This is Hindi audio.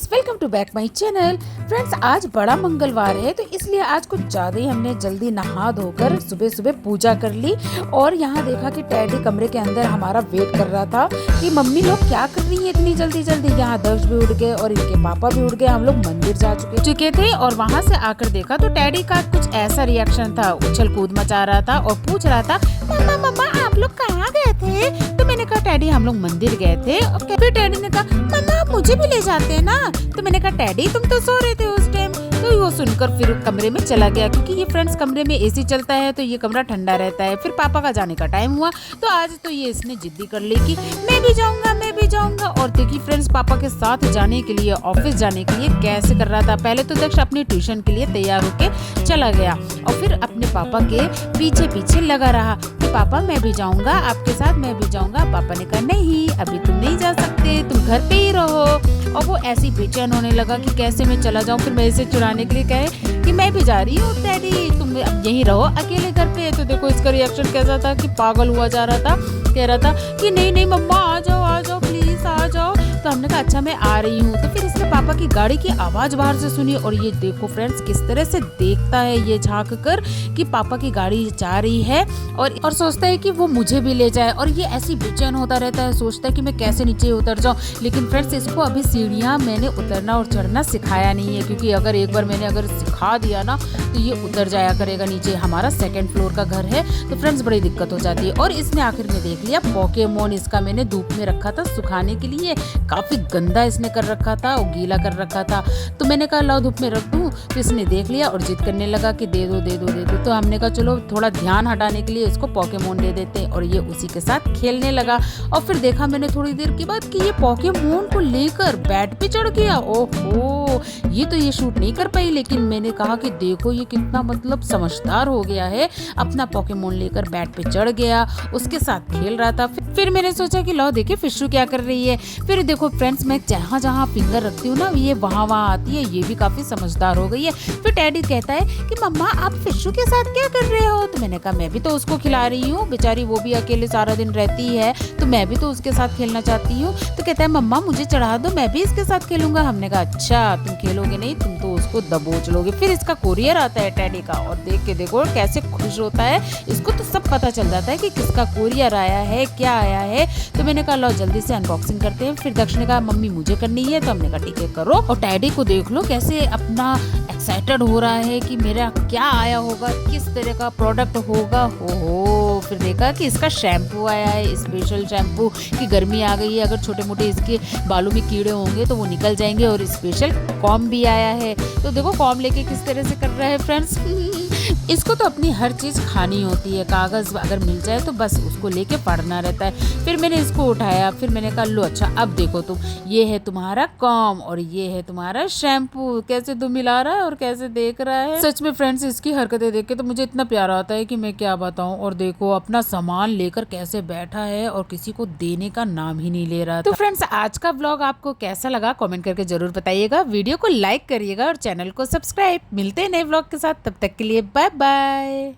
Friends, welcome to back my channel. Friends, आज बड़ा मंगलवार है तो इसलिए आज कुछ ज़्यादा ही हमने जल्दी नहा धोकर सुबह सुबह पूजा कर ली। और यहाँ देखा कि टैडी कमरे के अंदर हमारा वेट कर रहा था कि मम्मी लोग क्या कर रही है इतनी जल्दी जल्दी। यहाँ दर्श भी उठ गए और इनके पापा भी उठ गए। हम लोग मंदिर जा चुके थे और वहाँ से आकर देखा तो टैडी का कुछ ऐसा रिएक्शन था, उछल कूद मचा रहा था और पूछ रहा था, मम्मा मम्मा आप लोग कहाँ गए थे? तो मैंने कहा टैडी हम लोग मंदिर गए थे। और फिर टैडी ने कहा मम्मा आप मुझे भी ले जाते हैं ना। तो मैंने कहा टैडी तुम तो सो रहे थे उस टाइम। तो वो सुनकर फिर कमरे में चला गया, क्योंकि ये फ्रेंड्स कमरे में एसी चलता है तो ये कमरा ठंडा रहता है। फिर पापा का जाने का टाइम हुआ तो आज तो ये इसने जिद्दी कर ली कि मैं भी जाऊंगा मैं भी जाऊंगा। और देखिए फ्रेंड्स, पापा के साथ जाने के लिए ऑफिस जाने के लिए कैसे कर रहा था। पहले तो दक्ष अपनी ट्यूशन के लिए तैयार होके चला गया और फिर अपने पापा के पीछे पीछे लगा रहा कि पापा मैं भी जाऊंगा आपके साथ, मैं भी जाऊंगा। पापा ने कहा नहीं अभी तुम नहीं जा सकते, तुम घर पे ही रहो। और वो ऐसी बेचैन होने लगा कि कैसे मैं चला जाऊं। फिर मैं इसे चुराने के लिए कहे कि मैं भी जा रही हूँ डैडी, तुम अब यहीं रहो अकेले घर पे। तो देखो इसका रिएक्शन कैसा था कि पागल हुआ जा रहा था, कह रहा था कि नहीं नहीं मम्मा आ जाओ प्लीज आ जाओ। तो हमने कहा अच्छा मैं आ रही हूँ। तो फिर इसने पापा की गाड़ी की आवाज बाहर से सुनी और ये देखो फ्रेंड्स किस तरह से देखता है ये झांक कर कि पापा की गाड़ी जा रही है और सोचता है कि वो मुझे भी ले जाए। और ये ऐसी बेचैन होता रहता है, सोचता है कि मैं कैसे नीचे उतर जाऊं। लेकिन फ्रेंड्स इसको अभी सीढ़ियां मैंने उतरना और चढ़ना सिखाया नहीं है, क्योंकि अगर एक बार मैंने अगर सिखा दिया ना तो ये उतर जाया करेगा नीचे। हमारा 2nd फ्लोर का घर है तो फ्रेंड्स बड़ी दिक्कत हो जाती है। और इसने आखिर में देख लिया पोकेमोन, इसका मैंने धूप में रखा था सुखाने के लिए। काफी गंदा इसने कर रखा था और गीला कर रखा था। तो मैंने कहा लाओ धूप में रख दूं। तो इसने देख लिया और जिद करने लगा कि दे दो दे दो दे दो। तो हमने कहा चलो थोड़ा ध्यान हटाने के लिए इसको पोकेमोन दे देते हैं। और ये उसी के साथ खेलने लगा। और फिर देखा मैंने थोड़ी देर के बाद कि ये पोकेमोन को लेकर बेड पे चढ़ गया। ओहो, ये शूट नहीं कर पाई। लेकिन मैंने कहा कि देखो ये कितना मतलब समझदार हो गया है, अपना पोकेमोन लेकर बेड पे चढ़ गया, उसके साथ खेल रहा था। फिर मैंने सोचा कि लाओ देखे फिशू क्या कर रही है। फिर देखो फ्रेंड्स मैं जहाँ जहाँ फिंगर रखती हूँ ना ये वहाँ आती है। ये भी काफी समझदार हो गई है। फिर टैडी कहता है कि मम्मा आप फिशू के साथ क्या कर रहे हो? तो मैंने कहा मैं भी तो उसको खिला रही हूँ, बेचारी वो भी अकेले सारा दिन रहती है तो मैं भी तो उसके साथ खेलना चाहती हूँ। तो कहता है मम्मा मुझे चढ़ा दो मैं भी इसके साथ खेलूंगा। हमने कहा अच्छा तुम खेलोगे नहीं, तुम तो उसको दबोच लोगे। फिर इसका कोरियर आता है टैडी का और देख के देखो कैसे खुश होता है। इसको तो सब पता चल जाता है कि किसका कोरियर आया है क्या आया है। तो मैंने कहा लो जल्दी से अनबॉक्सिंग करते हैं। फिर दक्ष ने कहा मम्मी मुझे करनी है। तो हमने कहा ठीक है करो। और टैडी को देख लो कैसे अपना एक्साइटेड हो रहा है कि मेरा क्या आया होगा, किस तरह का प्रोडक्ट होगा। हो फिर देखा कि इसका शैम्पू आया है, स्पेशल शैम्पू की गर्मी आ गई है, अगर छोटे मोटे इसके बालों में कीड़े होंगे तो वो निकल जाएंगे। और स्पेशल कॉम भी आया है। तो देखो कॉम लेके किस तरह से कर रहा है फ्रेंड्स। इसको तो अपनी हर चीज खानी होती है, कागज अगर मिल जाए तो बस उसको लेके पढ़ना रहता है। फिर मैंने इसको उठाया, फिर मैंने कहा लो अच्छा अब देखो तुम, ये है तुम्हारा कॉम और ये है तुम्हारा शैम्पू। कैसे तुम मिला रहा है और कैसे देख रहा है। सच में फ्रेंड्स इसकी हरकतें देख के तो मुझे इतना प्यारा आता है कि मैं क्या बताऊं। और देखो अपना सामान लेकर कैसे बैठा है और किसी को देने का नाम ही नहीं ले रहा। तो फ्रेंड्स आज का व्लॉग आपको कैसा लगा कमेंट करके जरूर बताइएगा। वीडियो को लाइक करिएगा और चैनल को सब्सक्राइब। मिलते हैं नए व्लॉग के साथ, तब तक के लिए बाय बाय।